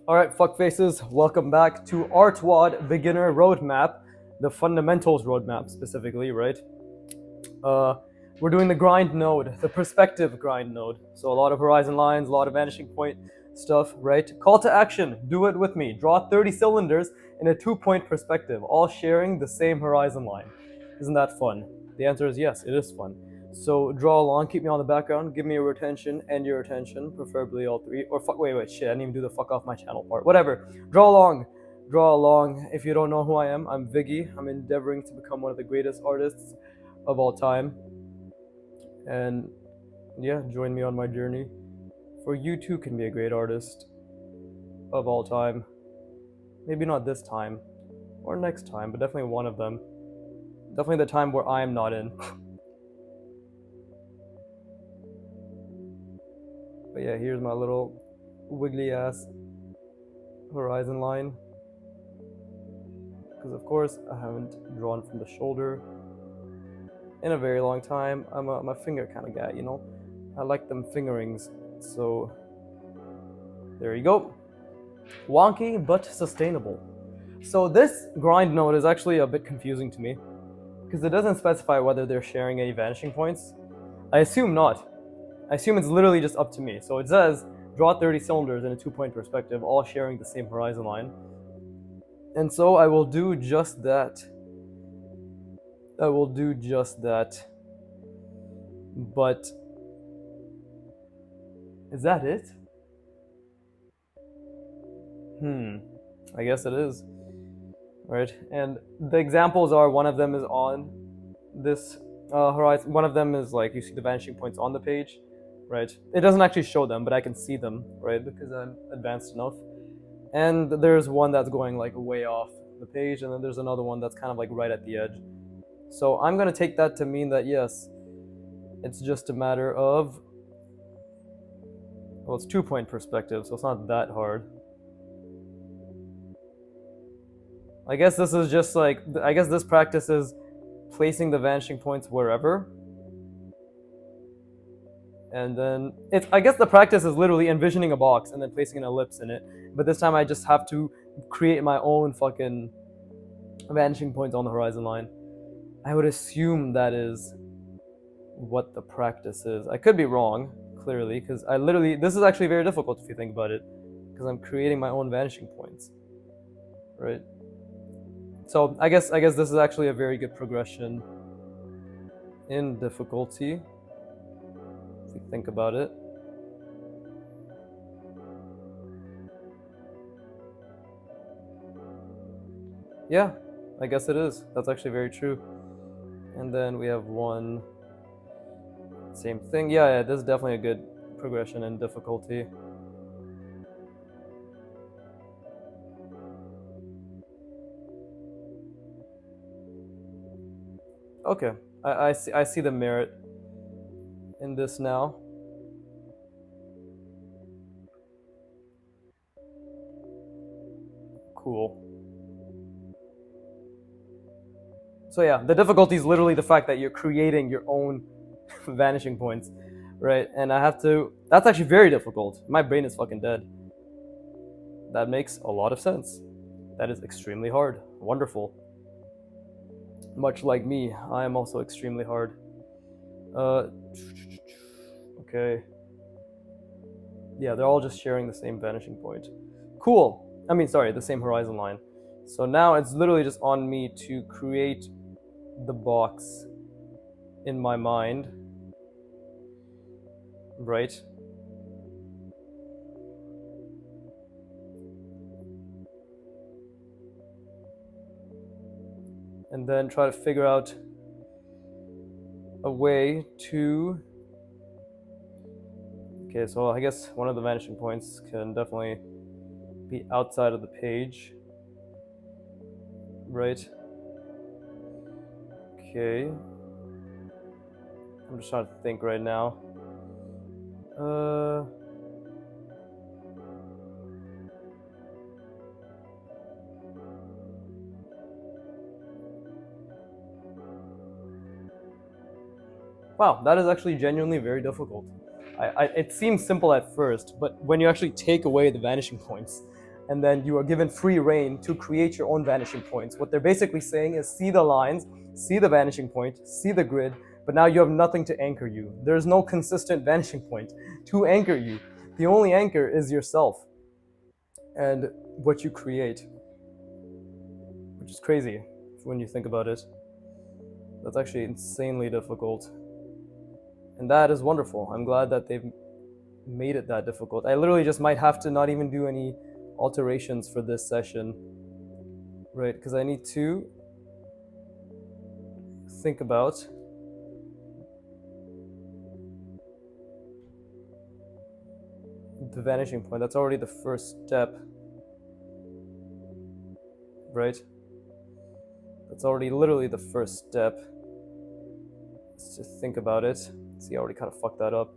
Alright, fuckfaces, welcome back to artwod beginner roadmap, the fundamentals roadmap specifically, right? We're doing the grind node, the perspective grind node. So a lot of horizon lines, a lot of vanishing point stuff, right? Call to action, do it with me. Draw 30 cylinders in a 2-point perspective, all sharing the same horizon line. Isn't that fun? The answer is yes, it is fun. So draw along, keep me on the background, give me your attention and your attention, preferably all three. Or wait, shit, I didn't even do the fuck off my channel part. Whatever. Draw along. If you don't know who I am, I'm Viggy. I'm endeavoring to become one of the greatest artists of all time. And yeah, join me on my journey. For you too can be a great artist of all time. Maybe not this time or next time, but definitely one of them. Definitely the time where I am not in. But yeah, here's my little wiggly ass horizon line. Because of course I haven't drawn from the shoulder in a very long time. I'm a finger kind of guy, you know? I like them fingerings. So there you go. Wonky but sustainable. So this grind node is actually a bit confusing to me because it doesn't specify whether they're sharing any vanishing points. I assume not. I assume it's literally just up to me. So it says draw 30 cylinders in a 2-point perspective, all sharing the same horizon line. And so I will do just that. But is that it? I guess it is. Right? And the examples are, one of them is on this horizon. One of them is like, you see the vanishing points on the page, right? It doesn't actually show them, but I can see them, right? Because I'm advanced enough. And there's one that's going like way off the page, and then there's another one that's kind of like right at the edge. So I'm gonna take that to mean that yes, it's just a matter of, well, it's 2-point perspective, so it's not that hard. I guess this is just like, I guess this practice is placing the vanishing points wherever. And then I guess the practice is literally envisioning a box and then placing an ellipse in it. But this time I just have to create my own fucking vanishing points on the horizon line. I would assume that is what the practice is. I could be wrong, clearly, because this is actually very difficult if you think about it, because I'm creating my own vanishing points, right? So I guess this is actually a very good progression in difficulty, if you think about it. Yeah, I guess it is. That's actually very true. And then we have one, same thing. Yeah, this is definitely a good progression in difficulty. Okay, I see the merit in this now. Cool. So yeah, the difficulty is literally the fact that you're creating your own vanishing points, right? And I have to, that's actually very difficult. My brain is fucking dead. That makes a lot of sense. That is extremely hard. Wonderful. Much like me, I am also extremely hard. Okay. Yeah, they're all just sharing the same vanishing point. Cool. I mean, sorry, the same horizon line. So now it's literally just on me to create the box in my mind, right? And then try to figure out a way to, okay, so I guess one of the vanishing points can definitely be outside of the page, right? Okay. I'm just trying to think right now. Wow, that is actually genuinely very difficult. It seems simple at first, but when you actually take away the vanishing points, and then you are given free reign to create your own vanishing points. What they're basically saying is see the lines, see the vanishing point, see the grid, but now you have nothing to anchor you. There's no consistent vanishing point to anchor you. The only anchor is yourself and what you create, which is crazy when you think about it. That's actually insanely difficult. And that is wonderful. I'm glad that they've made it that difficult. I literally just might have to not even do any alterations for this session, right? Because I need to think about the vanishing point. That's already the first step, right? That's already literally the first step. Let's just think about it. See, I already kind of fucked that up.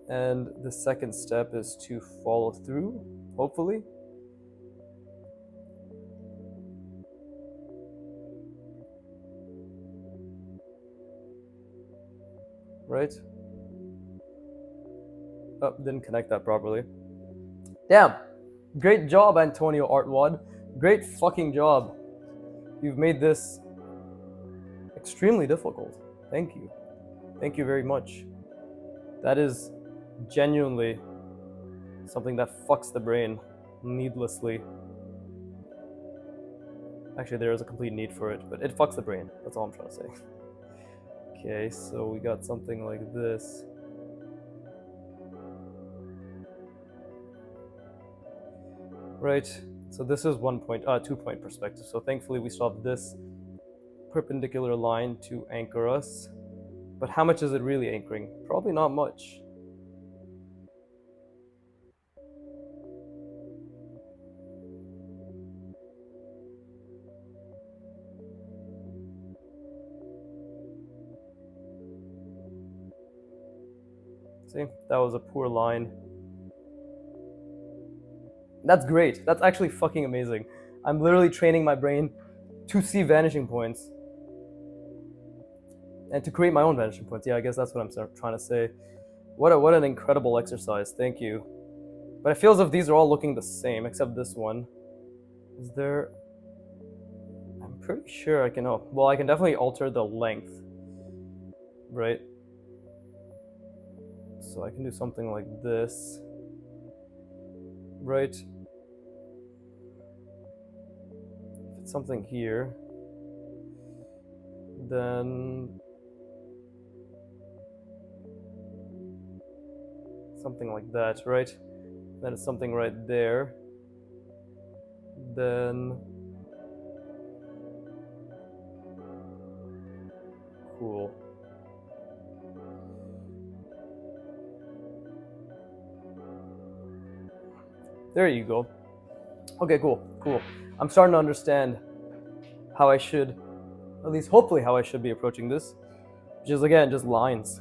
And the second step is to follow through, hopefully. Right? Oh, didn't connect that properly. Damn! Great job, Antonio Artwod. Great fucking job. You've made this extremely difficult. Thank you. Thank you very much. That is genuinely something that fucks the brain needlessly. Actually, there is a complete need for it, but it fucks the brain. That's all I'm trying to say. Okay, so we got something like this. Right, so this is 2-point perspective. So thankfully we still have this perpendicular line to anchor us. But how much is it really anchoring? Probably not much. See, that was a poor line. That's great. That's actually fucking amazing. I'm literally training my brain to see vanishing points and to create my own vanishing points. Yeah, I guess that's what I'm trying to say. What an incredible exercise. Thank you. But it feels as if these are all looking the same, except this one. Is there... I'm pretty sure I can... Oh, well, I can definitely alter the length. Right? So I can do something like this. Right? If it's something here, then something like that, right? Then it's something right there. Then cool. There you go. Okay, cool. I'm starting to understand how I should, at least hopefully how I should be approaching this, which is again just lines.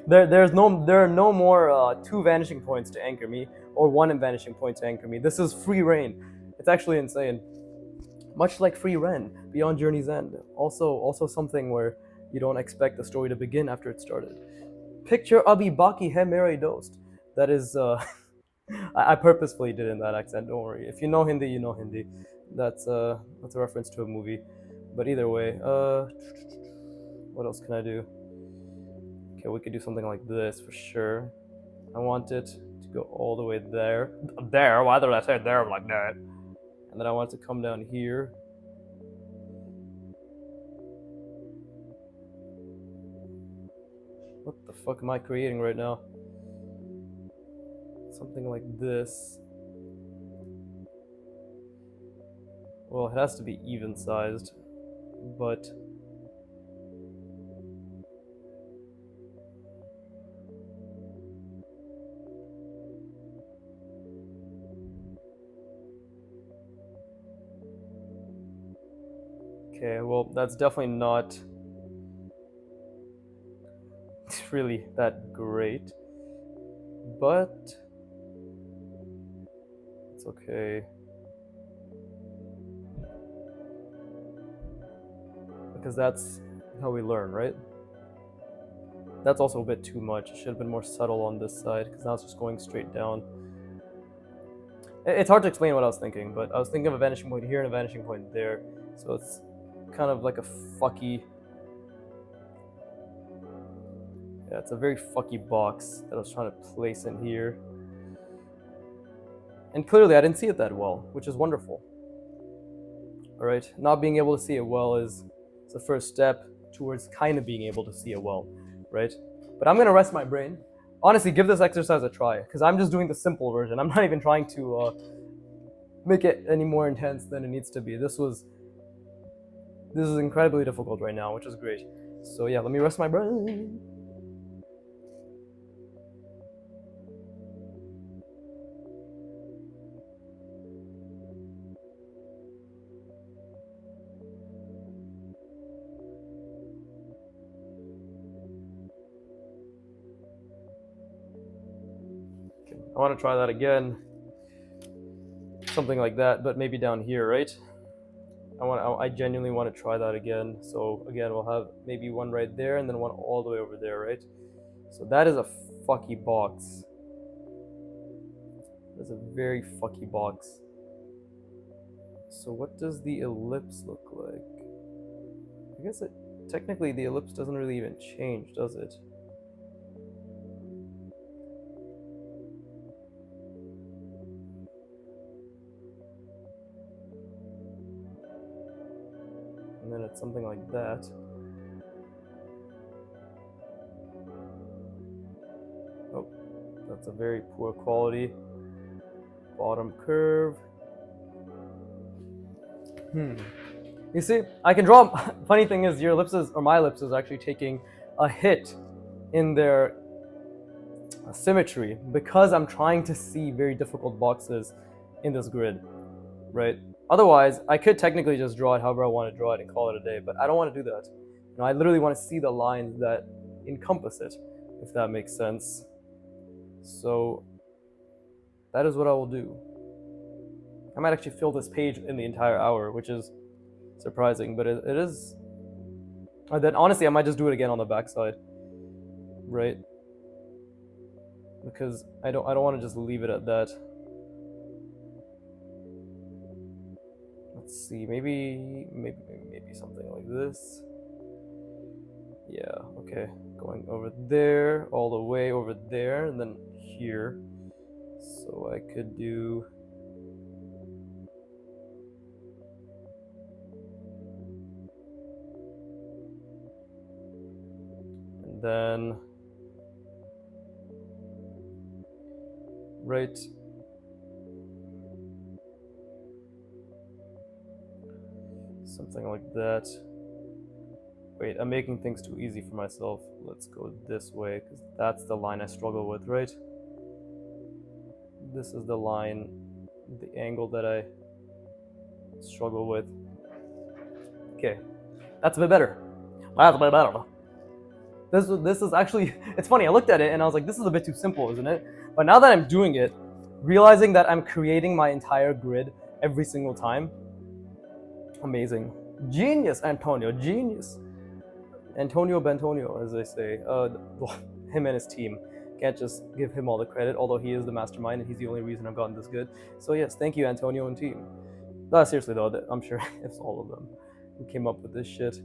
There are no more 2 vanishing points to anchor me or 1 vanishing point to anchor me. This is free reign. It's actually insane. Much like Free Ren, Beyond Journey's End. Also something where you don't expect the story to begin after it started. Picture Abhi Baki Hai Mere Dost. That is, I purposefully did in that accent. Don't worry. If you know Hindi, you know Hindi. That's a reference to a movie. But either way, what else can I do? Okay, we could do something like this for sure. I want it to go all the way there. There? Why did I say there like that? And then I want it to come down here. What the fuck am I creating right now? Something like this. Well, it has to be even sized, but okay, well, that's definitely not really that great, but it's okay. Because that's how we learn, right? That's also a bit too much. It should have been more subtle on this side, because now it's just going straight down. It's hard to explain what I was thinking, but I was thinking of a vanishing point here and a vanishing point there. So it's kind of like a fucky... Yeah, it's a very fucky box that I was trying to place in here. And clearly I didn't see it that well, which is wonderful. Alright, not being able to see it well is the first step towards kind of being able to see it well, right? But I'm gonna rest my brain. Honestly, give this exercise a try, because I'm just doing the simple version. I'm not even trying to make it any more intense than it needs to be. This is incredibly difficult right now, which is great. So yeah, let me rest my brain. Okay, I want to try that again. Something like that, but maybe down here, right? I genuinely want to try that again. So again, we'll have maybe one right there and then one all the way over there, right? So that is a fucky box. That's a very fucky box. So what does the ellipse look like? I guess technically the ellipse doesn't really even change, does it? And then it's something like that. Oh, that's a very poor quality bottom curve. You see, I can draw. Funny thing is, your ellipses, or my ellipse, is actually taking a hit in their symmetry because I'm trying to see very difficult boxes in this grid, right? Otherwise, I could technically just draw it however I want to draw it and call it a day, but I don't want to do that. You know, I literally want to see the lines that encompass it, if that makes sense. So that is what I will do. I might actually fill this page in the entire hour, which is surprising, but it is. And then honestly, I might just do it again on the backside, right? Because I don't want to just leave it at that. Let's see, maybe something like this. Yeah, okay. Going over there, all the way over there, and then here. So I could do. And then. Right. Something like that. Wait, I'm making things too easy for myself. Let's go this way, because that's the line I struggle with, right? This is the line, the angle that I struggle with. Okay, that's a bit better. That's a bit better. This is actually, it's funny, I looked at it and I was like, this is a bit too simple, isn't it? But now that I'm doing it, realizing that I'm creating my entire grid every single time, amazing. Genius, Antonio, genius. Antonio Bentonio, as they say. Him and his team. Can't just give him all the credit, although he is the mastermind and he's the only reason I've gotten this good. So yes, thank you, Antonio and team. Seriously though, I'm sure it's all of them who came up with this shit.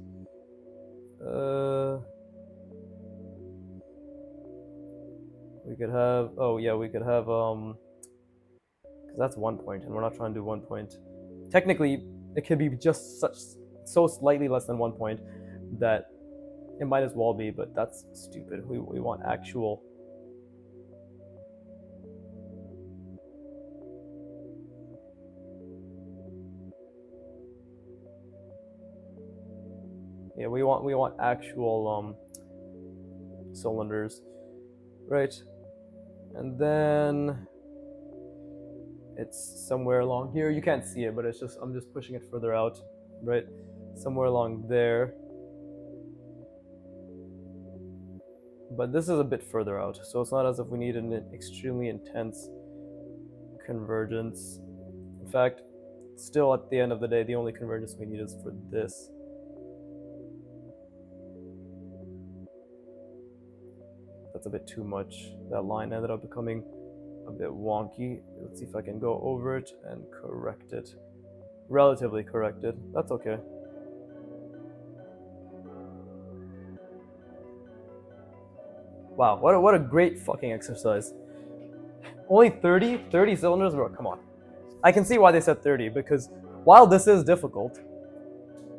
We could have, because that's 1 point, and we're not trying to do 1 point. Technically, it could be just so slightly less than 1 point that it might as well be, but that's stupid. We want actual. Yeah, we want actual cylinders, right? And then it's somewhere along here. You can't see it, but I'm just pushing it further out, right? Somewhere along there. But this is a bit further out, so it's not as if we need an extremely intense convergence. In fact, still at the end of the day, the only convergence we need is for this. That's a bit too much. That line ended up becoming a bit wonky. Let's see if I can go over it and correct it. Relatively correct it. That's okay. Wow, what a great fucking exercise. Only 30 cylinders, bro, come on. I can see why they said 30, because while this is difficult,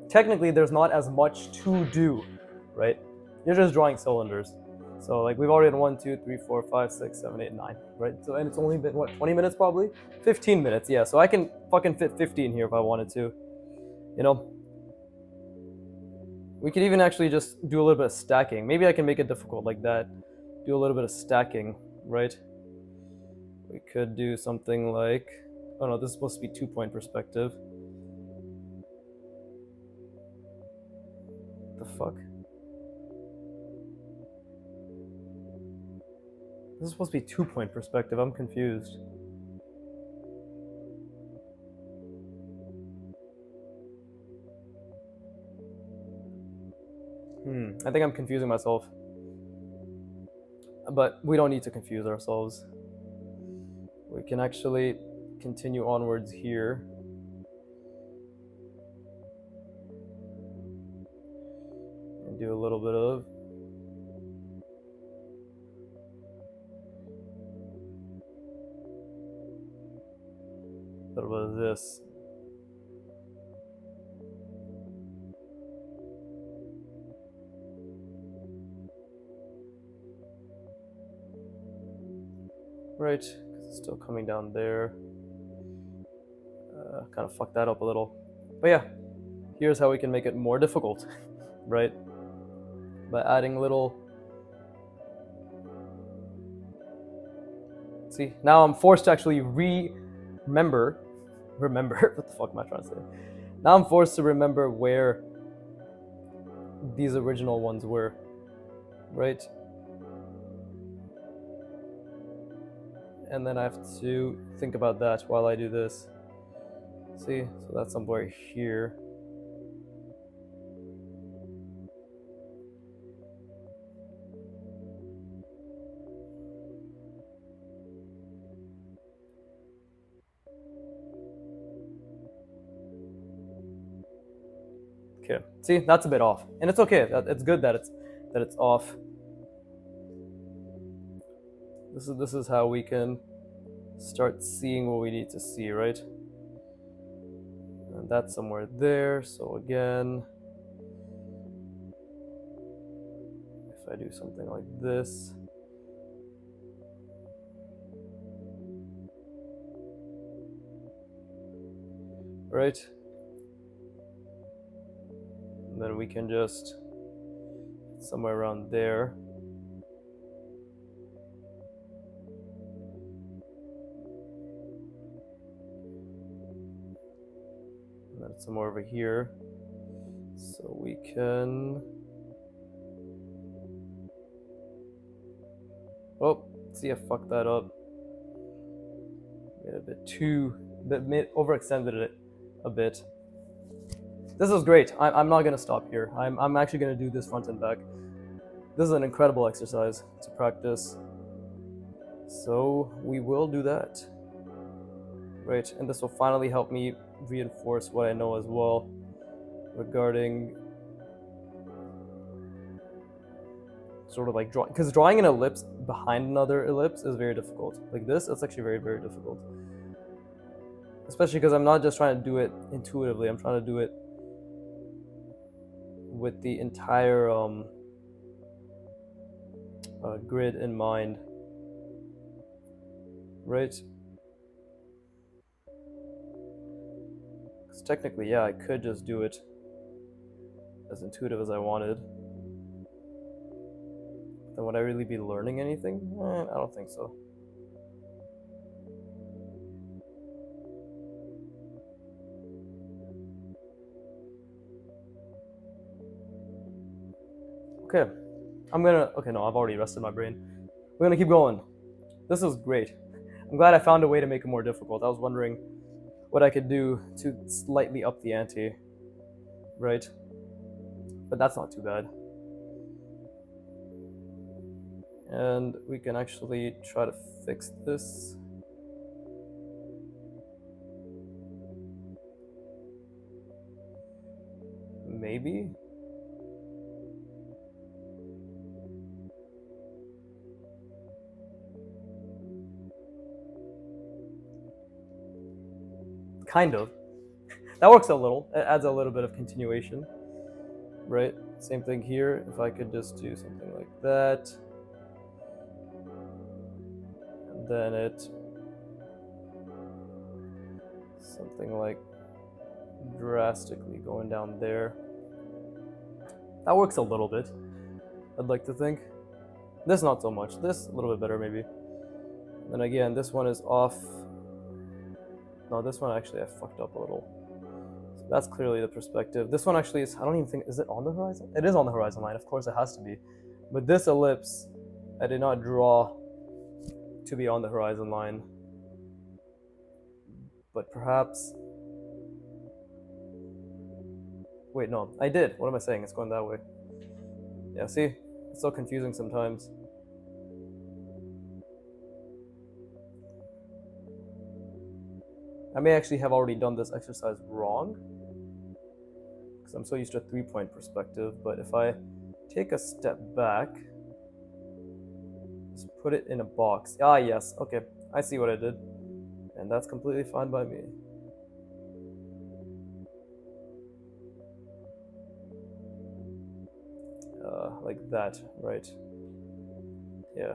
technically there's not as much to do, right? You're just drawing cylinders. So like we've already done 1, 2, 3, 4, 5, 6, 7, 8, 9, right? So and it's only been what, 20 minutes probably? 15 minutes, yeah. So I can fucking fit 15 here if I wanted to. You know? We could even actually just do a little bit of stacking. Maybe I can make it difficult like that. Do a little bit of stacking, right? We could do something like, oh no, this is supposed to be 2-point perspective. The fuck? This is supposed to be 2-point perspective. I'm confused. I think I'm confusing myself. But we don't need to confuse ourselves. We can actually continue onwards here. And do a little bit of this. Right, because it's still coming down there. Kind of fucked that up a little. But yeah, here's how we can make it more difficult, right? By adding little... See, now I'm forced to actually remember, what the fuck am I trying to say? Now I'm forced to remember where these original ones were, right? And then I have to think about that while I do this. See, so that's somewhere here. Okay, see, that's a bit off, and it's okay. It's good that it's off. This is how we can start seeing what we need to see, right? And that's somewhere there. So again, if I do something like this, right? And then we can just somewhere around there. And then somewhere over here. So we can... Oh, see, I fucked that up. Made a bit overextended it a bit. This is great. I'm not gonna stop here. I'm actually gonna do this front and back. This is an incredible exercise to practice. So we will do that. Right, and this will finally help me reinforce what I know as well regarding sort of like drawing, because drawing an ellipse behind another ellipse is very difficult. Like this, it's actually very, very difficult. Especially because I'm not just trying to do it intuitively, I'm trying to do it with the entire grid in mind. Right? Because technically, yeah, I could just do it as intuitive as I wanted. Then would I really be learning anything? I don't think so. Okay, okay, no, I've already rested my brain. We're gonna keep going. This is great. I'm glad I found a way to make it more difficult. I was wondering what I could do to slightly up the ante, right? But that's not too bad. And we can actually try to fix this. Maybe? Kind of. That works a little. It adds a little bit of continuation, right? Same thing here. If I could just do something like that, and then it something like drastically going down there. That works a little bit, I'd like to think. This not so much. This a little bit better maybe. Then again, this one is off. No, this one actually I fucked up a little. So that's clearly the perspective. This one actually is, I don't even think, is it on the horizon? It is on the horizon line, of course it has to be. But this ellipse, I did not draw to be on the horizon line. But perhaps, wait, no, I did. What am I saying? It's going that way. Yeah, see? It's so confusing sometimes. I may actually have already done this exercise wrong, because I'm so used to a 3-point perspective, but if I take a step back, just put it in a box. Ah, yes, okay, I see what I did, and that's completely fine by me. Like that, right? Yeah.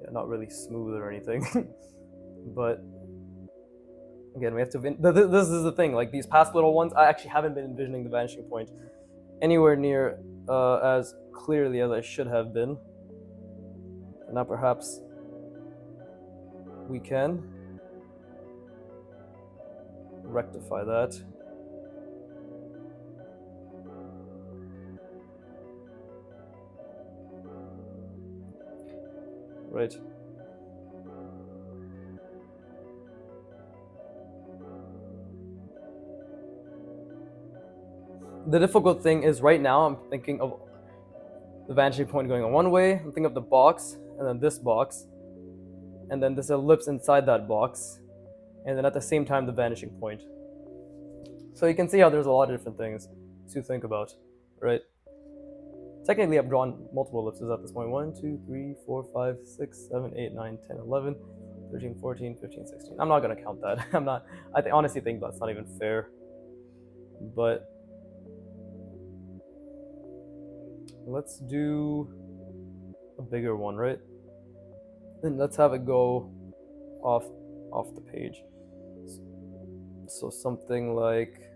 Yeah, not really smooth or anything, but again, we have to. This is the thing. Like these past little ones, I actually haven't been envisioning the vanishing point anywhere near as clearly as I should have been. And now perhaps we can rectify that. Right. The difficult thing is right now I'm thinking of the vanishing point going on one way, I'm thinking of the box, and then this box, and then this ellipse inside that box, and then at the same time the vanishing point. So you can see how there's a lot of different things to think about, right? Technically I've drawn multiple ellipses at this point. 1, 2, 3, 4, 5, 6, 7, 8, 9, 10, 11, 13, 14, 15, 16. I'm not gonna count that. I honestly think that's not even fair. But let's do a bigger one, right? Then let's have it go off the page. So something like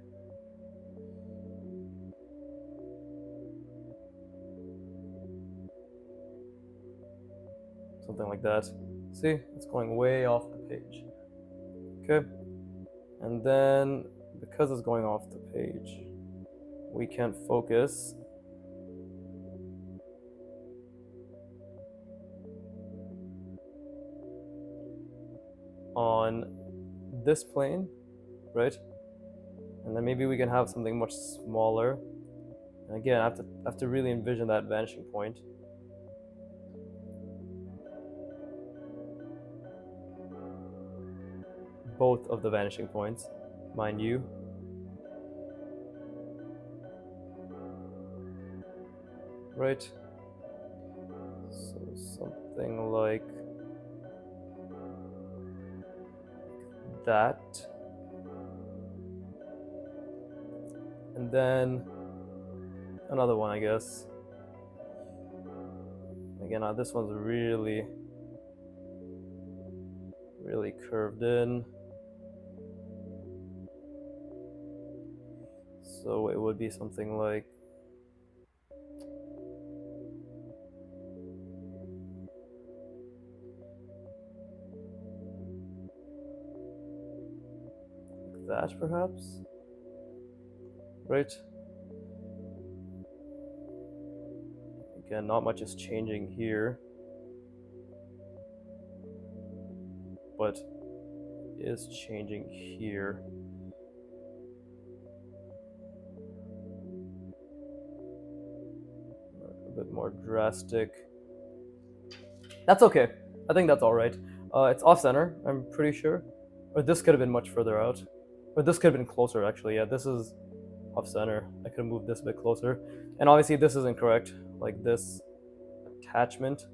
that. See, it's going way off the page. Okay, and then because it's going off the page, we can focus on this plane, right? And then maybe we can have something much smaller. And again, I have to really envision that vanishing point. Both of the vanishing points, mind you. Right? So something like that. And then another one, I guess. Again, this one's really curved in. So it would be something like that, perhaps? Right? Again, not much is changing here, but is changing here. a bit more drastic. That's okay. I think that's all right. It's off center, I'm pretty sure. Or this could have been much further out. Or this could have been closer, actually. Yeah, this is off center. I could have moved this a bit closer. And obviously, this is incorrect. Like this attachment.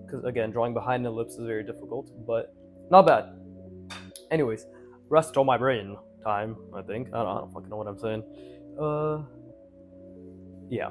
Because again, drawing behind an ellipse is very difficult, but not bad. Anyways, rest on my brain time, I think. I don't fucking know what I'm saying. Yeah.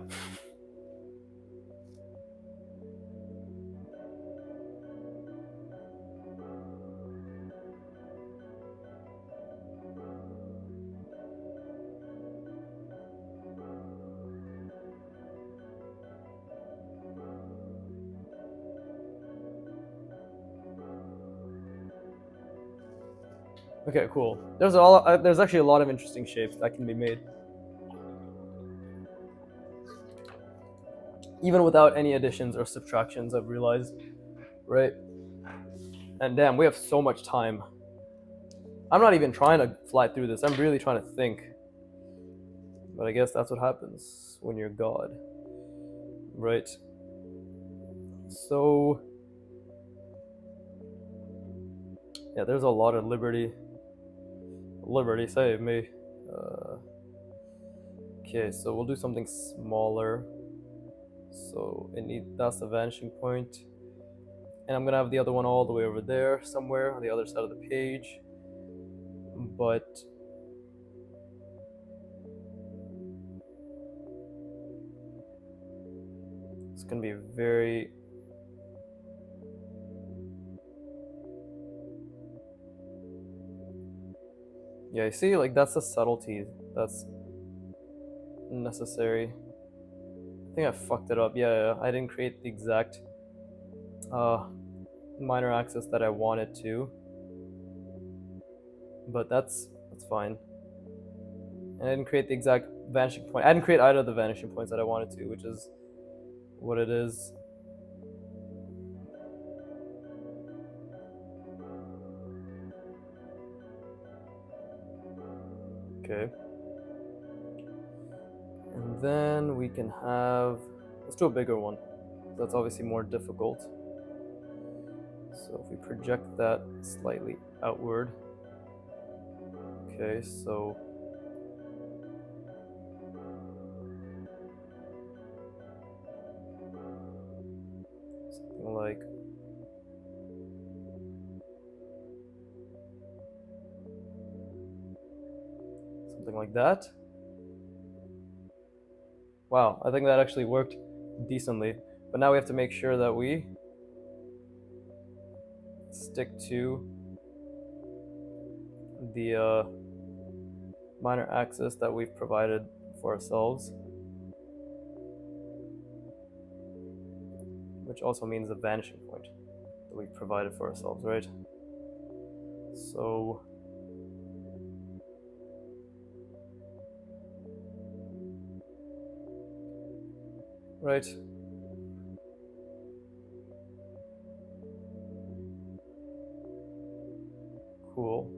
Okay, cool. There's actually a lot of interesting shapes that can be made, even without any additions or subtractions. I've realized, right? And damn, we have so much time. I'm not even trying to fly through this. I'm really trying to think. But I guess that's what happens when you're God, right? So yeah, there's a lot of liberty. Liberty, save me. Okay, so we'll do something smaller. So that's the vanishing point. And I'm gonna have the other one all the way over there somewhere on the other side of the page. But it's gonna be very yeah, you see, like that's the subtlety that's necessary. I think I fucked it up. Yeah, I didn't create the exact minor axis that I wanted to, but that's fine. And I didn't create the exact vanishing point. I didn't create either of the vanishing points that I wanted to, which is what it is. Okay. And then we can have, let's do a bigger one. That's obviously more difficult. So if we project that slightly outward. Okay, so something like that. Wow, I think that actually worked decently. But now we have to make sure that we stick to the minor axis that we've provided for ourselves, which also means the vanishing point that we've provided for ourselves, right? So right. Cool.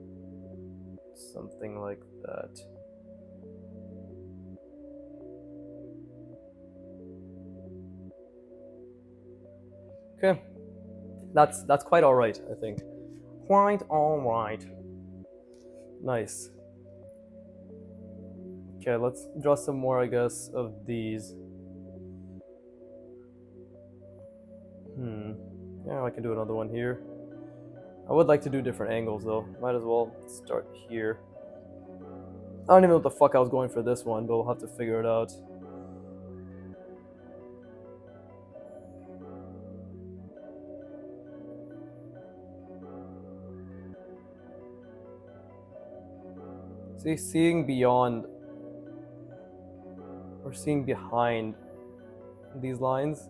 Something like that. Okay. That's quite all right, I think. Quite all right. Nice. Okay, let's draw some more, I guess, of these. Yeah, I can do another one here. I would like to do different angles though. Might as well start here. I don't even know what the fuck I was going for this one, but we'll have to figure it out. See, seeing beyond or seeing behind these lines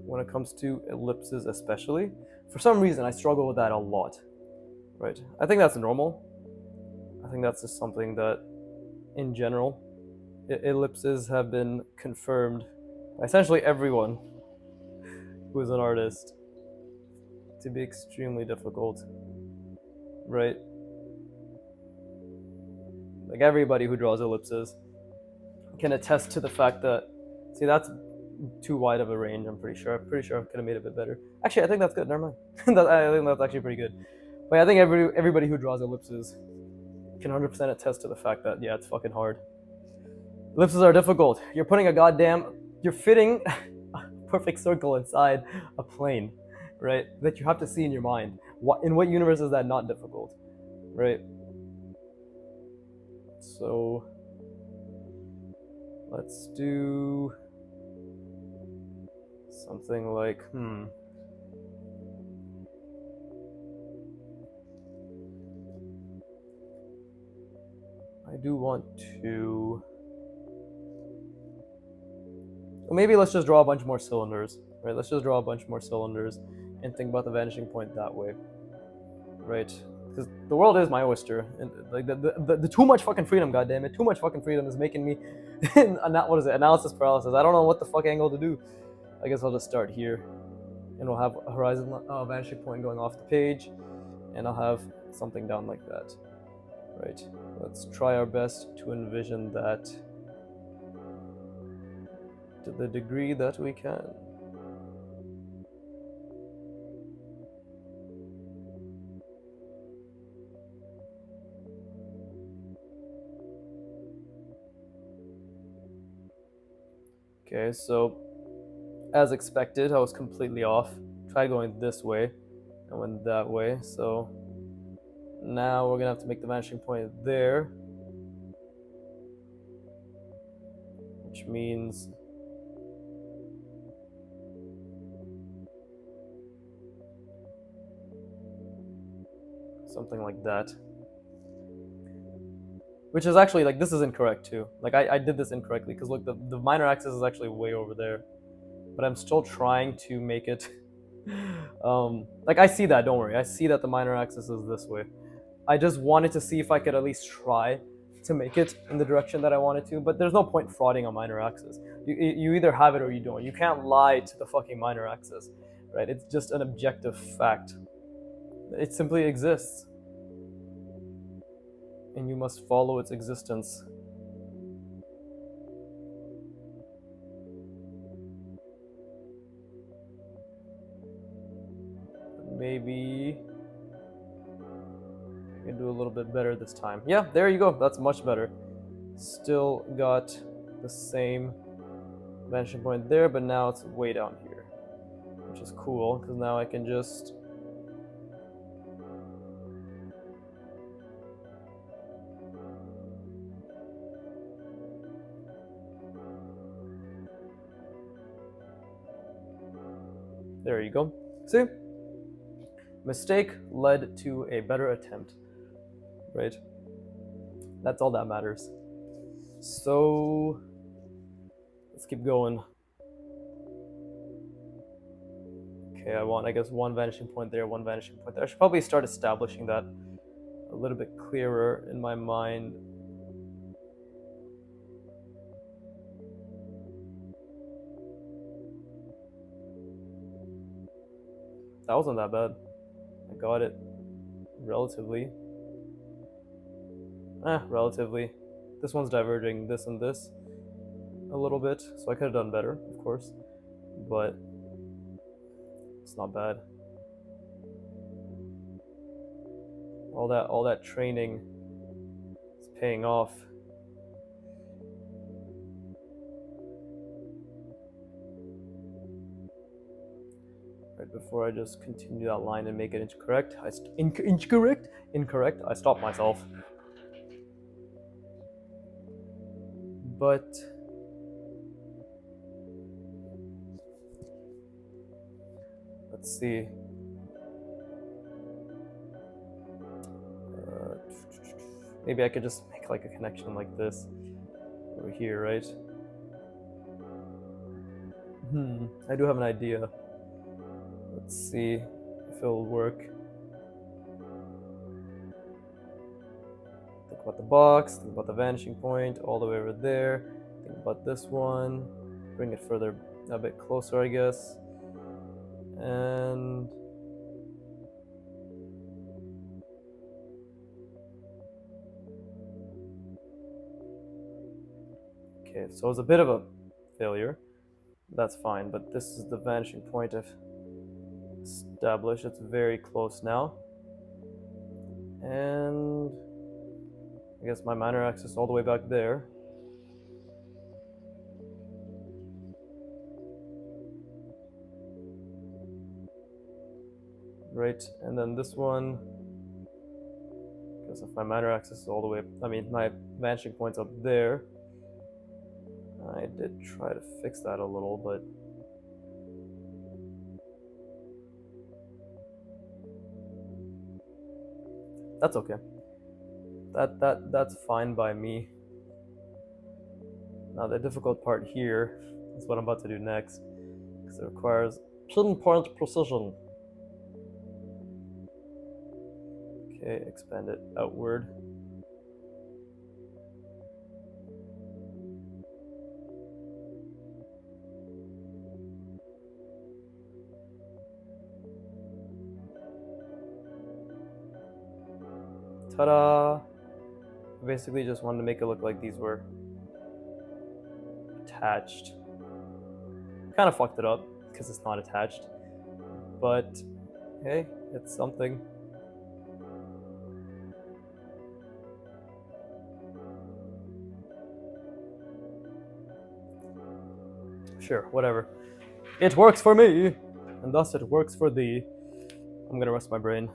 when it comes to ellipses especially. For some reason, I struggle with that a lot, right? I think that's normal. I think that's just something that, in general, ellipses have been confirmed by essentially everyone who is an artist to be extremely difficult, right? Like everybody who draws ellipses can attest to the fact that See, that's too wide of a range, I'm pretty sure. I'm pretty sure I could have made it a bit better. Actually, I think that's good. Never mind. I think that's actually pretty good. But I think everybody who draws ellipses can 100% attest to the fact that, yeah, it's fucking hard. Ellipses are difficult. You're fitting a perfect circle inside a plane, right? That you have to see in your mind. In what universe is that not difficult, right? So let's do something like, I do want to. Well, maybe let's just draw a bunch more cylinders, right? Let's just draw a bunch more cylinders and think about the vanishing point that way, right? Because the world is my oyster, and like the too much fucking freedom, goddammit, too much fucking freedom is making me, what is it? Analysis paralysis. I don't know what the fuck angle to do. I guess I'll just start here, and we'll have a horizon vanishing point going off the page, and I'll have something down like that, right? Let's try our best to envision that to the degree that we can. Okay, so as expected, I was completely off. Tried going this way, I went that way, so now we're gonna have to make the vanishing point there, which means something like that. Which is actually, like, this is incorrect too. Like, I did this incorrectly, because look, the minor axis is actually way over there. But I'm still trying to make it, like, I see that, don't worry. I see that the minor axis is this way. I just wanted to see if I could at least try to make it in the direction that I wanted to, but there's no point frauding on minor axis. You either have it or you don't. You can't lie to the fucking minor axis, right? It's just an objective fact. It simply exists, and you must follow its existence. Maybe I can do a little bit better this time. Yeah, there you go. That's much better. Still got the same vanishing point there, but now it's way down here, which is cool, because now I can just there you go. See? Mistake led to a better attempt, right? That's all that matters. So let's keep going. Okay, I want, I guess, one vanishing point there, one vanishing point there. I should probably start establishing that a little bit clearer in my mind. That wasn't that bad. I got it relatively. Relatively. This one's diverging this and this a little bit, so I could have done better, of course, but it's not bad. All that training is paying off. Right before I just continue that line and make it incorrect, I stopped myself. But let's see. Maybe I could just make like a connection like this over here, right? I do have an idea. Let's see if it'll work. Think about the box, think about the vanishing point all the way over there. Think about this one. Bring it further, a bit closer, I guess. And okay, so it was a bit of a failure. That's fine, but this is the vanishing point I've established. It's very close now. And I guess my minor axis all the way back there. Right, and then this one, because if my minor axis is all the way, my vanishing point's up there. I did try to fix that a little, but that's okay. That's fine by me. Now the difficult part here is what I'm about to do next, because it requires pinpoint precision. Okay, expand it outward. Ta-da! Basically just wanted to make it look like these were attached. Kind of fucked it up because it's not attached, but hey, it's something. Sure, whatever. It works for me, and thus it works for thee. I'm gonna rest my brain.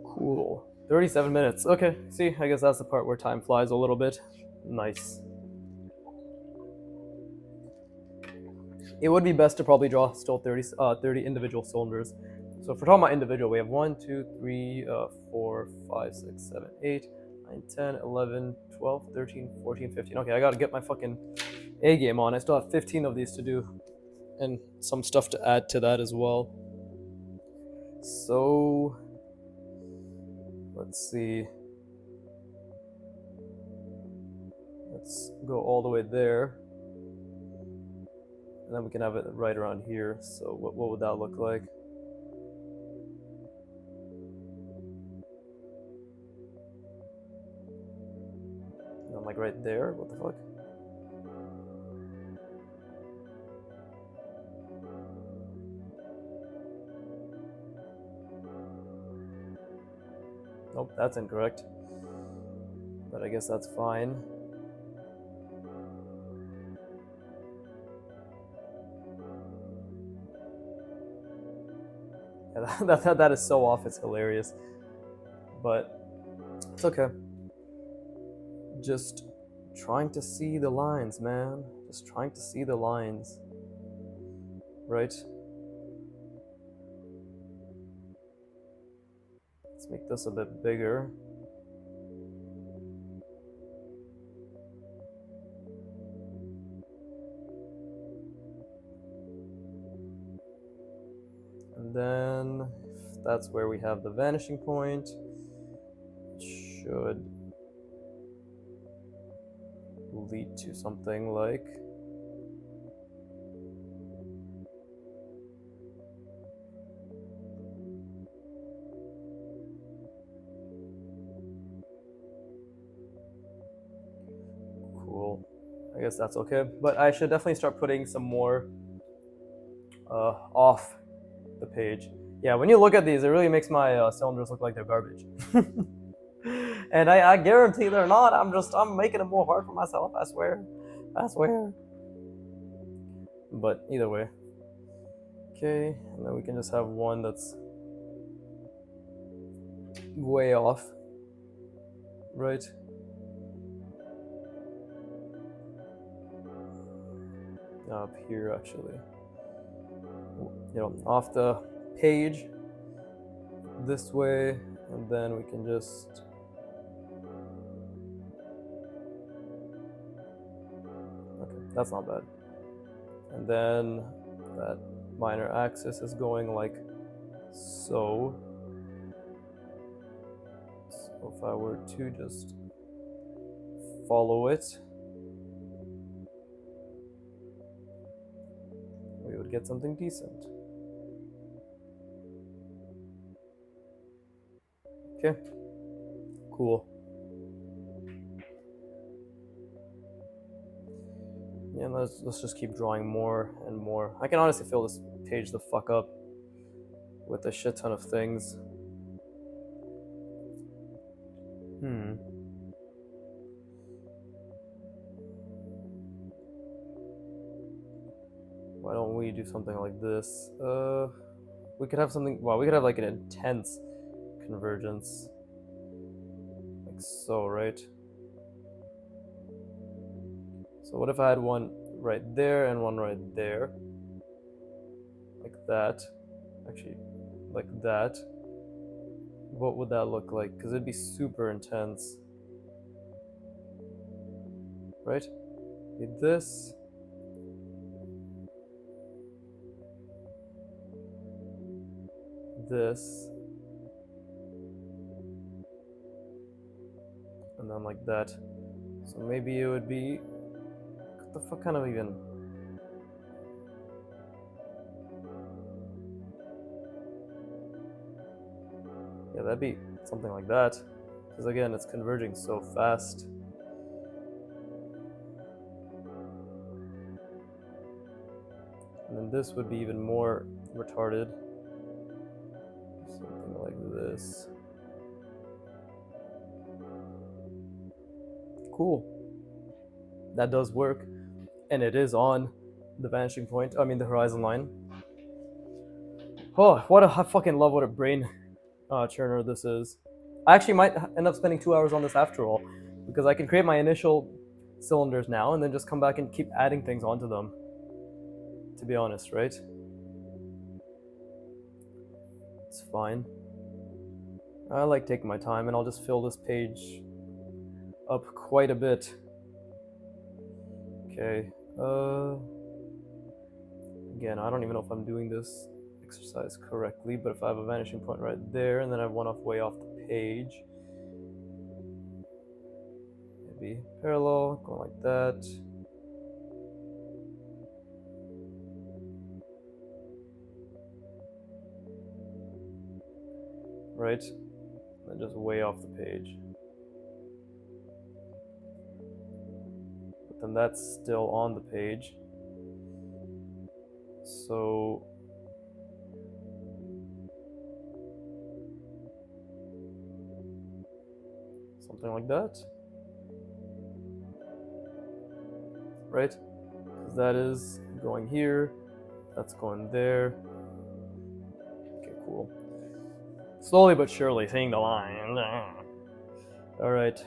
Cool. 37 minutes. Okay, see, I guess that's the part where time flies a little bit. Nice. It would be best to probably draw still 30 individual cylinders. So if we're talking about individual, we have 1, 2, 3, 4, 5, 6, 7, 8, 9, 10, 11, 12, 13, 14, 15. Okay, I gotta get my fucking A game on. I still have 15 of these to do, and some stuff to add to that as well. So let's see. Let's go all the way there. And then we can have it right around here. So what would that look like? And I'm like right there? What the fuck? Nope, that's incorrect. But I guess that's fine. Yeah, that is so off, it's hilarious. But it's okay. Just trying to see the lines, man. Just trying to see the lines. Right? Let's make this a bit bigger. And then, if that's where we have the vanishing point, it should lead to something like cool. I guess that's okay, but I should definitely start putting some more off the page. Yeah, when you look at these, it really makes my cylinders look like they're garbage. And I guarantee they're not. I'm making it more hard for myself. I swear. But either way. Okay, and then we can just have one that's way off. Right? Up here, actually. Off the page this way, and then we can just okay, that's not bad. And then that minor axis is going like so. So if I were to just follow it, we would get something decent. Okay, cool. Yeah, let's just keep drawing more and more. I can honestly fill this page the fuck up with a shit ton of things. Why don't we do something like this? We could have something. Well, we could have like an intense convergence, like so, right? So what if I had one right there and one right there, like that? Actually, like that. What would that look like? Because it'd be super intense, right? Need this. This. And then like that. So maybe it would be. What the fuck kind of even. Yeah, that'd be something like that. Because again, it's converging so fast. And then this would be even more retarded. Something like this. Cool. That does work. And it is on the vanishing point. I mean, the horizon line. Oh, I fucking love what a brain churner this is. I actually might end up spending 2 hours on this after all, because I can create my initial cylinders now and then just come back and keep adding things onto them. To be honest, right? It's fine. I like taking my time, and I'll just fill this page up quite a bit. Okay. Again, I don't even know if I'm doing this exercise correctly, but if I have a vanishing point right there, and then I have one way off the page, maybe parallel, going like that. Right? And then just way off the page. But then that's still on the page. So something like that. Right? Because that is going here, that's going there. Okay, cool. Slowly but surely, seeing the line. Alright.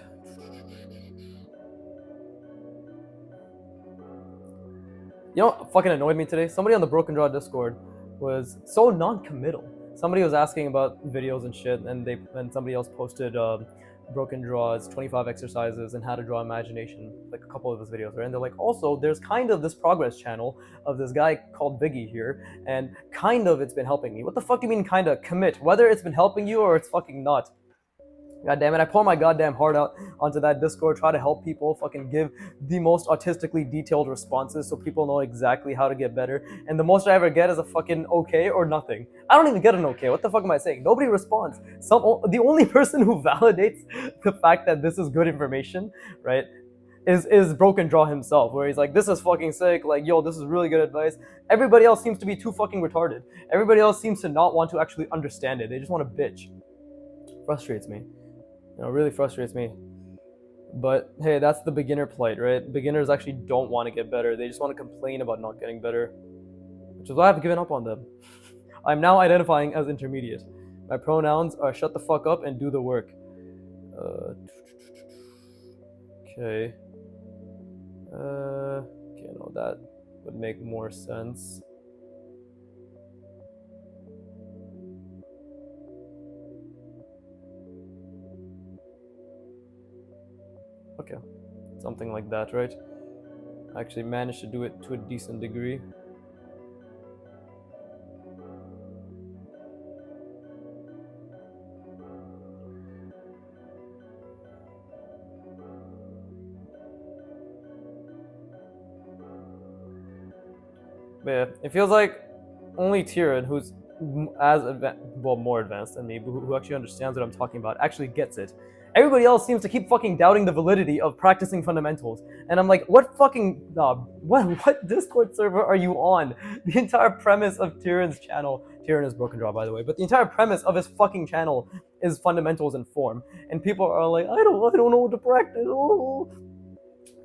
You know what fucking annoyed me today? Somebody on the Broken Draw Discord was so non-committal. Somebody was asking about videos and shit, and somebody else posted Broken Draw's 25 exercises and how to draw imagination, like a couple of his videos, right? And they're like, also, there's kind of this progress channel of this guy called Biggie here, and kind of it's been helping me. What the fuck do you mean kind of? Commit. Whether it's been helping you or it's fucking not. God damn it, I pour my goddamn heart out onto that Discord, try to help people, fucking give the most autistically detailed responses so people know exactly how to get better. And the most I ever get is a fucking okay or nothing. I don't even get an okay. What the fuck am I saying? Nobody responds. The only person who validates the fact that this is good information, right, is Broken Draw himself, where he's like, this is fucking sick, like, yo, this is really good advice. Everybody else seems to be too fucking retarded. Everybody else seems to not want to actually understand it. They just want to bitch. Frustrates me. You know, it really frustrates me. But hey, that's the beginner plight, right? Beginners actually don't want to get better. They just want to complain about not getting better, which is why I've given up on them. I'm now identifying as intermediate. My pronouns are shut the fuck up and do the work. Okay. Okay, no, that would make more sense. Okay, something like that, right? I actually managed to do it to a decent degree. But yeah, it feels like only Tyrion, who's as more advanced than me, who actually understands what I'm talking about, actually gets it. Everybody else seems to keep fucking doubting the validity of practicing fundamentals, and I'm like, what fucking what Discord server are you on? The entire premise of Tyrion's channel, Tyrion is Broken Draw, by the way, but the entire premise of his fucking channel is fundamentals and form, and people are like, I don't know what to practice. Oh.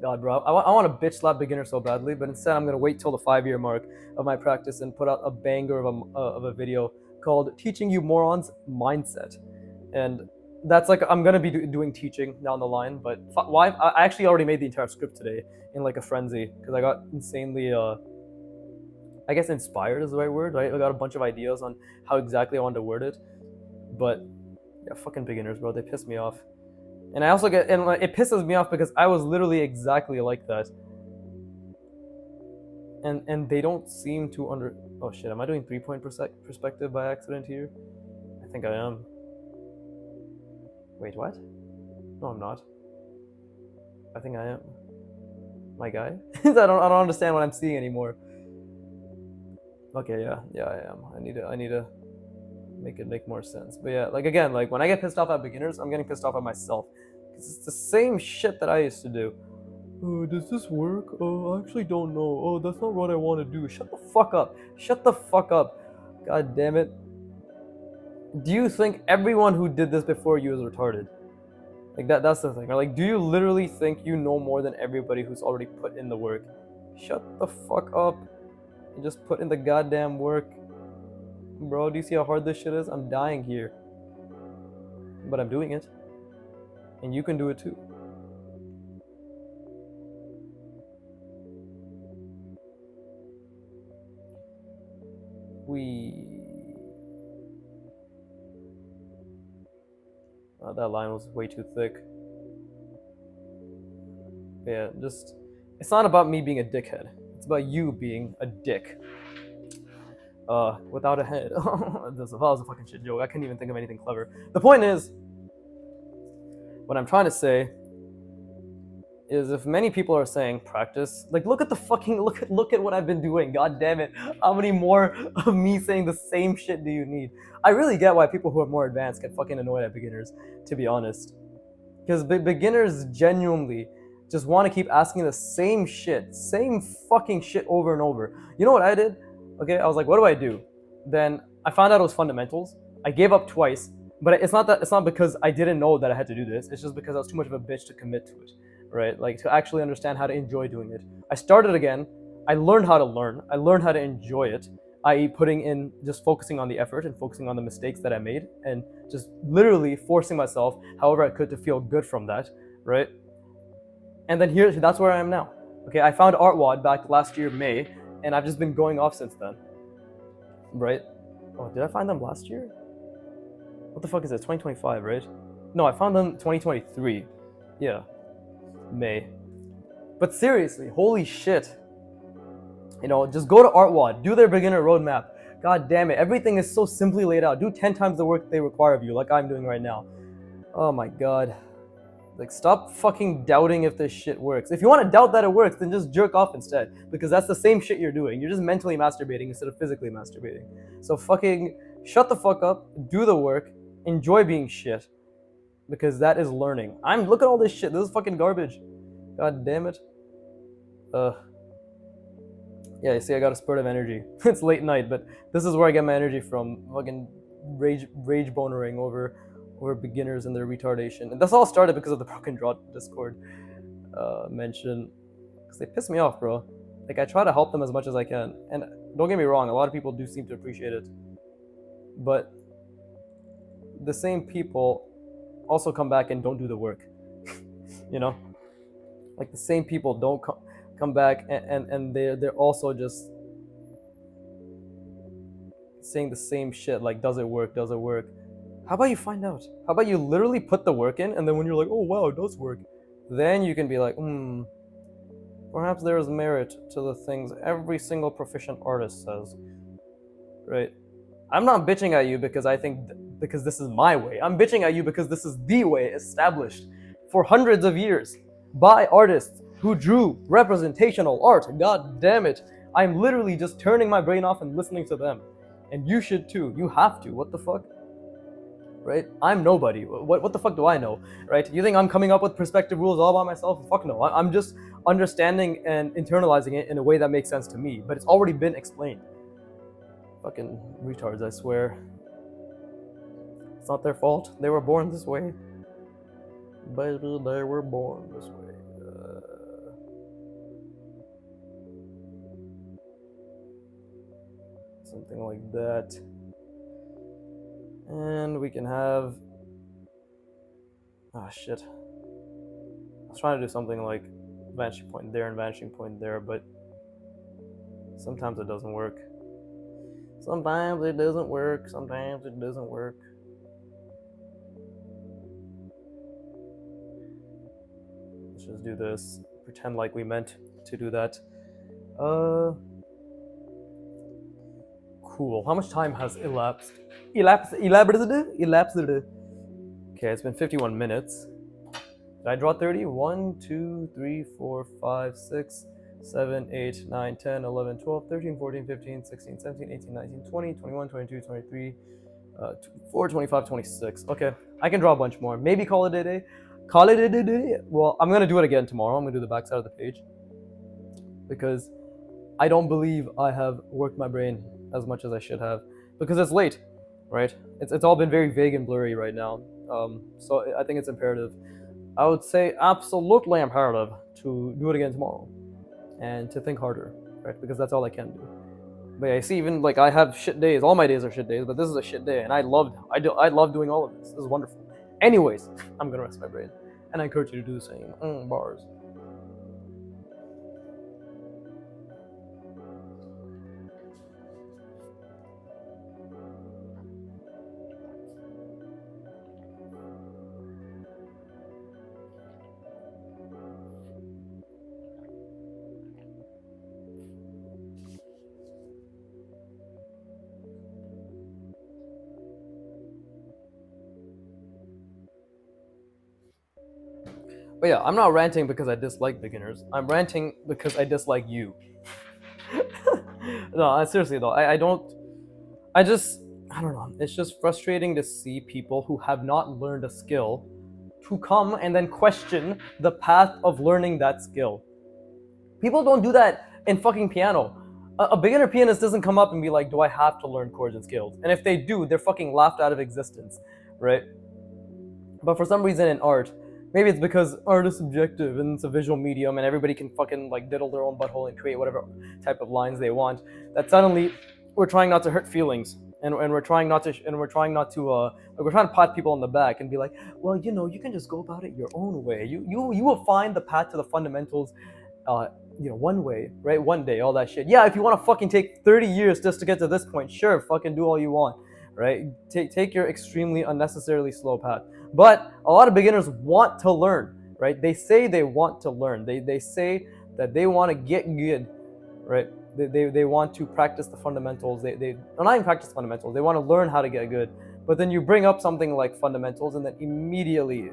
God, bro, I want to bitch slap beginner so badly, but instead I'm gonna wait till the 5-year mark of my practice and put out a banger of a video called "Teaching You Morons Mindset," and that's like I'm gonna be doing teaching down the line. But why? I actually already made the entire script today in like a frenzy because I got insanely, I guess inspired is the right word, right? I got a bunch of ideas on how exactly I wanted to word it, but yeah, fucking beginners, bro, they piss me off. And I also get, and it pisses me off because I was literally exactly like that. And they don't seem to oh shit, am I doing 3-point perspective by accident here? I think I am. Wait, what? No, I'm not. I think I am. My guy? I don't understand what I'm seeing anymore. Okay, yeah, I am. I need to make it make more sense. But yeah, like again, like when I get pissed off at beginners, I'm getting pissed off at myself. Because it's the same shit that I used to do. Oh, does this work? Oh, I actually don't know. Oh, that's not what I want to do. Shut the fuck up. Shut the fuck up. God damn it. Do you think everyone who did this before you is retarded? Like that's the thing. Like, do you literally think you know more than everybody who's already put in the work? Shut the fuck up. And just put in the goddamn work. Bro, do you see how hard this shit is? I'm dying here. But I'm doing it. And you can do it too. That line was way too thick. Yeah, just... It's not about me being a dickhead. It's about you being a dick. Without a head. That was a fucking shit joke. I couldn't even think of anything clever. The point is, what I'm trying to say is if many people are saying practice, like look at the fucking look at what I've been doing. God damn it. How many more of me saying the same shit do you need? I really get why people who are more advanced get fucking annoyed at beginners, to be honest. Because beginners genuinely just want to keep asking the same fucking shit over and over. You know what I did? Okay, I was like, what do I do? Then I found out it was fundamentals. I gave up twice, but it's not because I didn't know that I had to do this. It's just because I was too much of a bitch to commit to it, right? Like to actually understand how to enjoy doing it. I started again. I learned how to learn. I learned how to enjoy it, i.e. putting in, just focusing on the effort and focusing on the mistakes that I made and just literally forcing myself however I could to feel good from that, right? And then that's where I am now. Okay, I found artwod back last year, May, and I've just been going off since then, right? Oh, did I find them last year? What the fuck is it? 2025, right? No, I found them 2023. Yeah, May. But seriously, holy shit. You know, just go to artwod, do their beginner roadmap. God damn it, everything is so simply laid out. Do 10 times the work they require of you, like I'm doing right now. Oh my god. Like, stop fucking doubting if this shit works. If you want to doubt that it works, then just jerk off instead. Because that's the same shit you're doing. You're just mentally masturbating instead of physically masturbating. So fucking shut the fuck up, do the work, enjoy being shit. Because that is learning. Look at all this shit. This is fucking garbage. God damn it. Yeah, you see, I got a spurt of energy. It's late night, but this is where I get my energy from. Fucking rage bonering over beginners and their retardation. And that's all started because of the Broken Draw Discord mention. Because they piss me off, bro. Like, I try to help them as much as I can. And don't get me wrong, a lot of people do seem to appreciate it. But the same people also come back and don't do the work. You know? Like, the same people don't come back and they're also just saying the same shit. Like, does it work? Does it work? How about you find out? How about you literally put the work in, and then when you're like, oh wow, it does work, then you can be like, perhaps there is merit to the things every single proficient artist says, right? I'm not bitching at you because I think because this is my way. I'm bitching at you because this is the way established for hundreds of years by artists who drew representational art. God damn it. I'm literally just turning my brain off and listening to them. And you should too. You have to. What the fuck? Right? I'm nobody. What the fuck do I know? Right? You think I'm coming up with perspective rules all by myself? Fuck no. I'm just understanding and internalizing it in a way that makes sense to me. But it's already been explained. Fucking retards, I swear. It's not their fault. They were born this way. Baby, they were born this way. Something like that. And we can have... Ah, shit. I was trying to do something like vanishing point there and vanishing point there, but sometimes it doesn't work. Sometimes it doesn't work. Sometimes it doesn't work. Let's just do this. Pretend like we meant to do that. Cool. How much time has elapsed? Elapsed. Okay, it's been 51 minutes. Did I draw 30? 1, 2, 3, 4, 5, 6, 7, 8, 9, 10, 11, 12, 13, 14, 15, 16, 17, 18, 19, 20, 21, 22, 23, 24, 25, 26. Okay, I can draw a bunch more. Maybe call it a day. Call it a day. Well, I'm going to do it again tomorrow. I'm going to do the back side of the page. Because I don't believe I have worked my brain as much as I should have. Because it's late, right? It's all been very vague and blurry right now. So I think it's imperative. I would say absolutely imperative to do it again tomorrow. And to think harder, right? Because that's all I can do. But yeah, I see, even like I have shit days. All my days are shit days, but this is a shit day, and I love doing all of this. This is wonderful. Anyways, I'm gonna rest my brain, and I encourage you to do the same. Bars. But yeah, I'm not ranting because I dislike beginners. I'm ranting because I dislike you. No, seriously though, I don't know. It's just frustrating to see people who have not learned a skill to come and then question the path of learning that skill. People don't do that in fucking piano. A beginner pianist doesn't come up and be like, do I have to learn chords and scales? And if they do, they're fucking laughed out of existence, right? But for some reason in art, maybe it's because art is subjective and it's a visual medium and everybody can fucking like diddle their own butthole and create whatever type of lines they want, that suddenly we're trying not to hurt feelings. And we're trying not to we're trying to pat people on the back and be like, well, you can just go about it your own way. You will find the path to the fundamentals one way, right? One day, all that shit. Yeah, if you want to fucking take 30 years just to get to this point, sure, fucking do all you want, right? Take your extremely unnecessarily slow path. But a lot of beginners want to learn, right? They say they want to learn. They say that they want to get good, right? They want to practice the fundamentals. They not even practice fundamentals. They want to learn how to get good. But then you bring up something like fundamentals, and then immediately,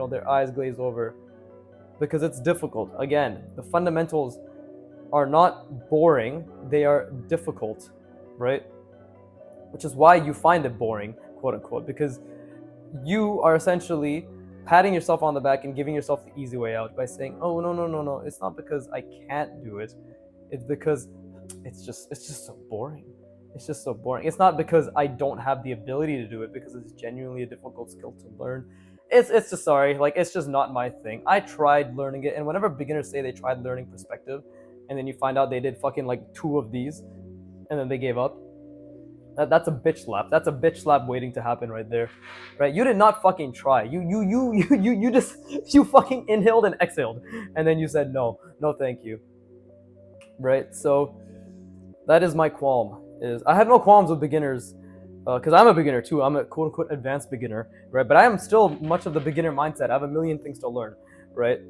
their eyes glaze over, because it's difficult. Again, the fundamentals are not boring. They are difficult, right? Which is why you find it boring, quote unquote, because you are essentially patting yourself on the back and giving yourself the easy way out by saying, oh, no, it's not because I can't do it. It's because it's just so boring. It's just so boring. It's not because I don't have the ability to do it, because it's genuinely a difficult skill to learn. It's just, sorry, like, it's just not my thing. I tried learning it, and whenever beginners say they tried learning perspective, and then you find out they did fucking like 2 of these, and then they gave up, that's a bitch slap. That's a bitch slap waiting to happen right there, right? You did not fucking try. You just fucking inhaled and exhaled, and then you said no, thank you, right? So that is my qualm. Is I have no qualms with beginners, because I'm a beginner too. I'm a quote unquote advanced beginner, right? But I am still much of the beginner mindset. I have a million things to learn, right?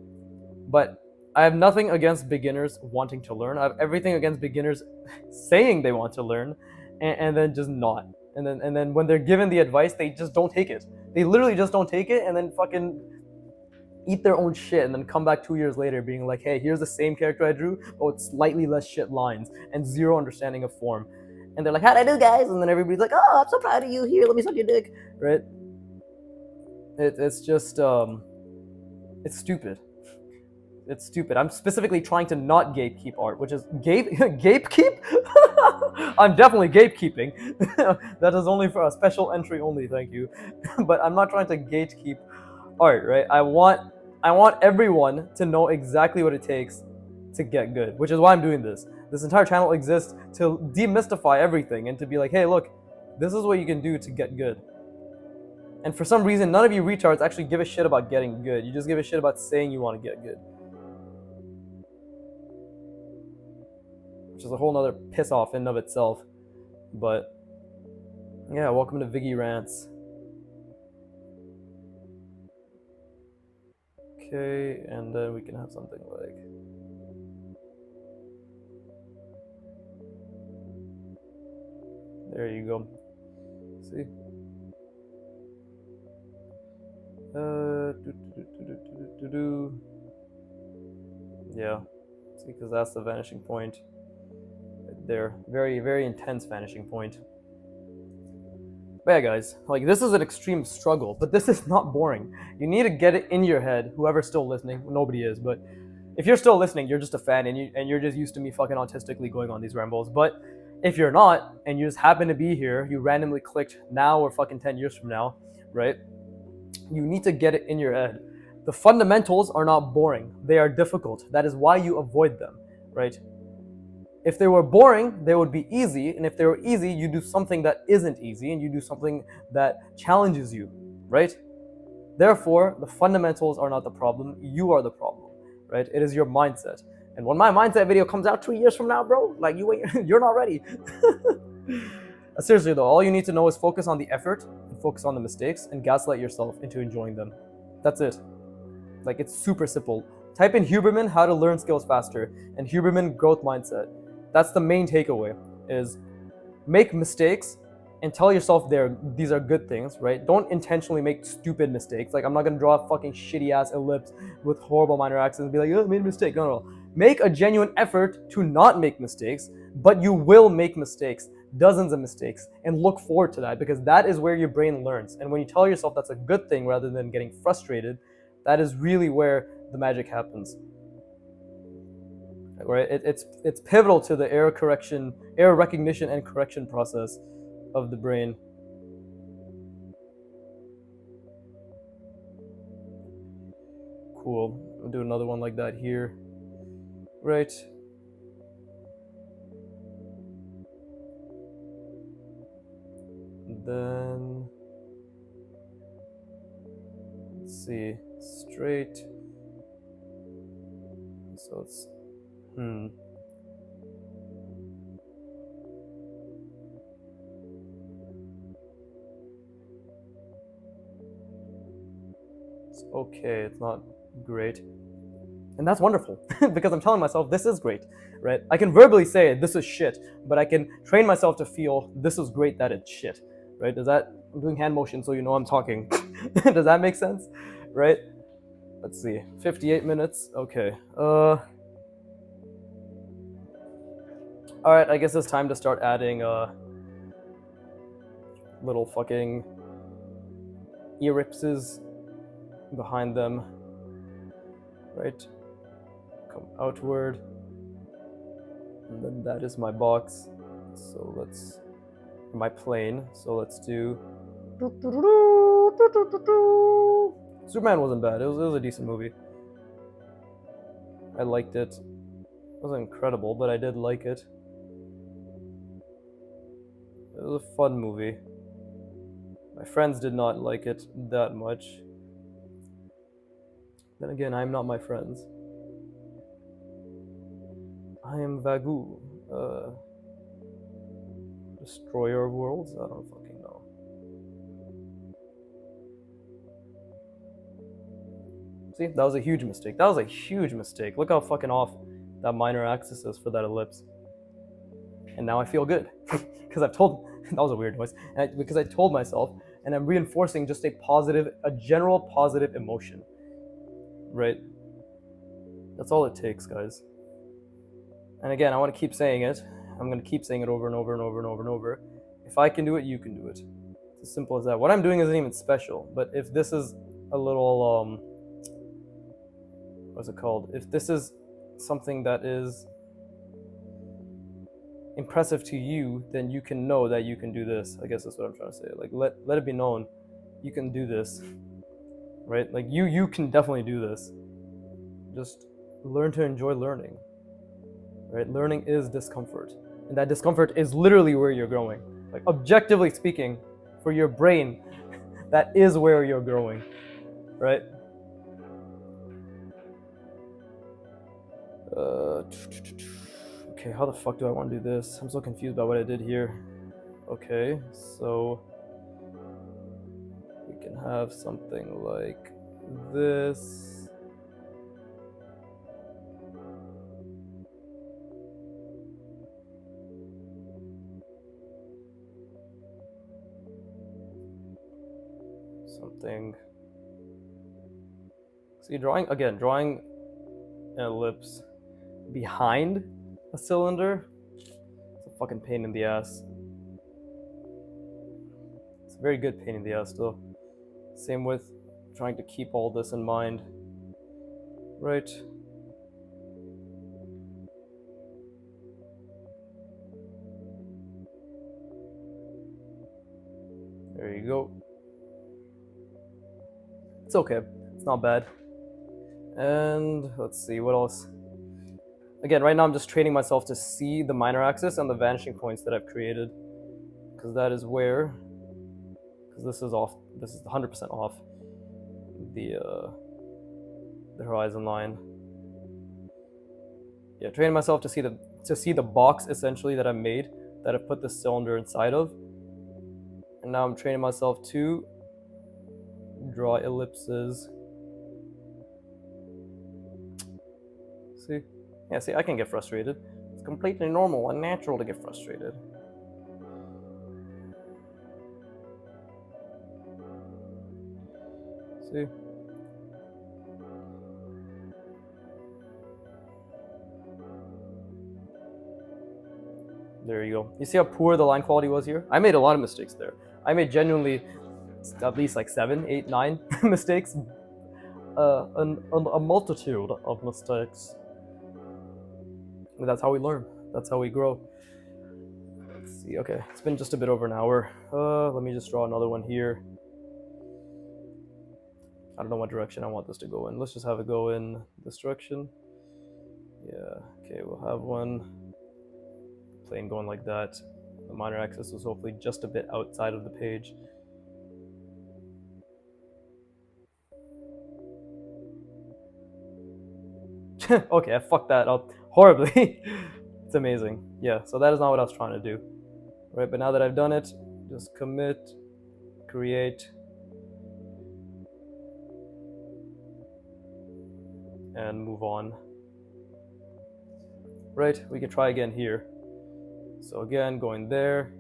But I have nothing against beginners wanting to learn. I have everything against beginners saying they want to learn, and then just not. And then when they're given the advice, they just don't take it. They literally just don't take it, and then fucking eat their own shit and then come back 2 years later being like, hey, here's the same character I drew, but with slightly less shit lines and zero understanding of form. And they're like, how'd I do, guys? And then everybody's like, oh, I'm so proud of you. Here, let me suck your dick, right? It's just, it's stupid. It's stupid. I'm specifically trying to not gatekeep art, which is gatekeep? I'm definitely gatekeeping. That is only for a special entry only, thank you. But I'm not trying to gatekeep art, right? I want everyone to know exactly what it takes to get good, which is why I'm doing this. This entire channel exists to demystify everything and to be like, hey, look, this is what you can do to get good. And for some reason, none of you retards actually give a shit about getting good. You just give a shit about saying you want to get good. Which is a whole nother piss off in and of itself. But yeah, welcome to Viggy Rants. Okay, and then we can have something like, there you go. See? Yeah, see, because that's the vanishing point right there. Very, very intense vanishing point. But yeah, guys, like, this is an extreme struggle, but this is not boring. You need to get it in your head, whoever's still listening. Nobody is, but if you're still listening, you're just a fan, and you're just used to me fucking autistically going on these rambles. But if you're not, and you just happen to be here, you randomly clicked now or fucking 10 years from now, right? You need to get it in your head. The fundamentals are not boring. They are difficult. That is why you avoid them, right? If they were boring, they would be easy. And if they were easy, you do something that isn't easy and you do something that challenges you, right? Therefore, the fundamentals are not the problem. You are the problem, right? It is your mindset. And when my mindset video comes out 2 years from now, bro, like, you're not ready. Seriously though, all you need to know is focus on the effort and focus on the mistakes and gaslight yourself into enjoying them. That's it. Like, it's super simple. Type in Huberman, how to learn skills faster, and Huberman growth mindset. That's the main takeaway, is make mistakes and tell yourself these are good things, right? Don't intentionally make stupid mistakes. Like, I'm not gonna draw a fucking shitty ass ellipse with horrible minor accents and be like, oh, I made a mistake. No. Make a genuine effort to not make mistakes, but you will make mistakes, dozens of mistakes, and look forward to that, because that is where your brain learns. And when you tell yourself that's a good thing rather than getting frustrated, that is really where the magic happens. Right? It's pivotal to the error recognition and correction process of the brain. Cool. I'll do another one like that here. Right. And then let's see, straight. So it's It's okay, it's not great. And that's wonderful, because I'm telling myself this is great, right? I can verbally say this is shit, but I can train myself to feel this is great that it's shit, right? I'm doing hand motion so you know I'm talking. Does that make sense, right? Let's see, 58 minutes, okay. All right, I guess it's time to start adding little fucking ellipses behind them, right? Come outward, and then that is my box. So my plane. So let's do. Superman wasn't bad. It was a decent movie. I liked it. It wasn't incredible, but I did like it. It was a fun movie. My friends did not like it that much. Then again, I'm not my friends. I am Vagu, destroyer of worlds? I don't fucking know. See, that was a huge mistake. That was a huge mistake. Look how fucking off that minor axis is for that ellipse. And now I feel good. Because that was a weird noise. Because I told myself, and I'm reinforcing just a general positive emotion. right? That's all it takes, guys. And again, I want to keep saying it. I'm going to keep saying it over and over and over and over and over. If I can do it, you can do it. It's as simple as that. What I'm doing isn't even special, but if this is a little, what's it called? If this is something that is impressive to you, then you can know that you can do this. I guess that's what I'm trying to say. Like, let it be known, you can do this, right? Like, you can definitely do this. Just learn to enjoy learning, right? Learning is discomfort, and that discomfort is literally where you're growing. Like, objectively speaking, for your brain, that is where you're growing, right? Okay, how the fuck do I want to do this? I'm so confused about what I did here. Okay, so we can have something like this. Something. See, drawing an ellipse behind a cylinder, it's a fucking pain in the ass. It's a very good pain in the ass though. Same with trying to keep all this in mind, right? There you go. It's okay, it's not bad. And let's see, what else? Again, right now I'm just training myself to see the minor axis and the vanishing points that I've created, because that is where, because this is off, this is 100% off the horizon line. Yeah, training myself to see the box essentially that I made, that I've put the cylinder inside of, and now I'm training myself to draw ellipses. See? Yeah, see, I can get frustrated. It's completely normal and natural to get frustrated. See? There you go. You see how poor the line quality was here? I made a lot of mistakes there. I made genuinely at least like 7, 8, 9 mistakes. A multitude of mistakes. But that's how we learn. That's how we grow. Let's see. Okay, it's been just a bit over an hour. Let me just draw another one here. I don't know what direction I want this to go in. Let's just have it go in this direction. Yeah, okay, we'll have one plane going like that. The minor axis is hopefully just a bit outside of the page. Okay, I fucked that up horribly. It's amazing. Yeah, so that is not what I was trying to do. Right, but now that I've done it, just commit, create, and move on. Right, we can try again here. So again, going there.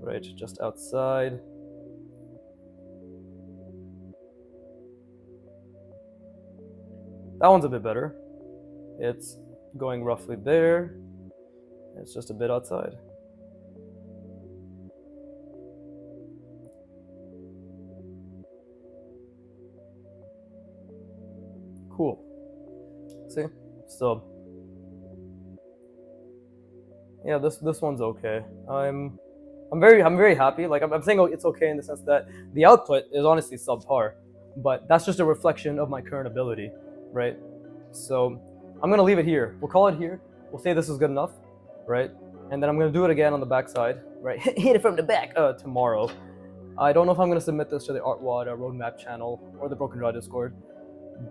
Right, just outside. That one's a bit better. It's going roughly there. It's just a bit outside. Cool. See? So yeah, this one's okay. I'm very happy. Like I'm saying, oh, it's okay in the sense that the output is honestly subpar, but that's just a reflection of my current ability, right? So I'm gonna leave it here. We'll call it here. We'll say this is good enough, right? And then I'm gonna do it again on the back side, right? Hit it from the back tomorrow. I don't know if I'm gonna submit this to the artwod roadmap channel or the Broken Draw Discord,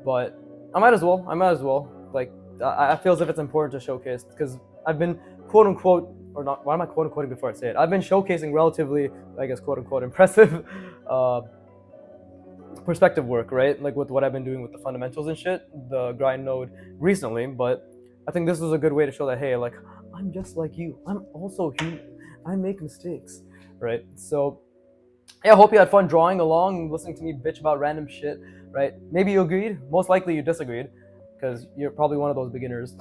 but I might as well. Like I feel as if it's important to showcase, because I've been quote unquote, or not, why am I quote unquoting before I say it? I've been showcasing relatively, I guess, quote unquote impressive perspective work, right? Like with what I've been doing with the fundamentals and shit, the grind node recently, but I think this is a good way to show that, hey, like, I'm just like you. I'm also human. I make mistakes, right? So Yeah, I hope you had fun drawing along, listening to me bitch about random shit, right? Maybe you agreed, most likely you disagreed, because you're probably one of those beginners.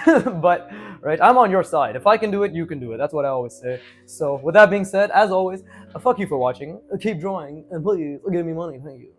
But, right, I'm on your side. If I can do it, you can do it. That's what I always say. So, with that being said, as always, fuck you for watching. Keep drawing, and please give me money. Thank you.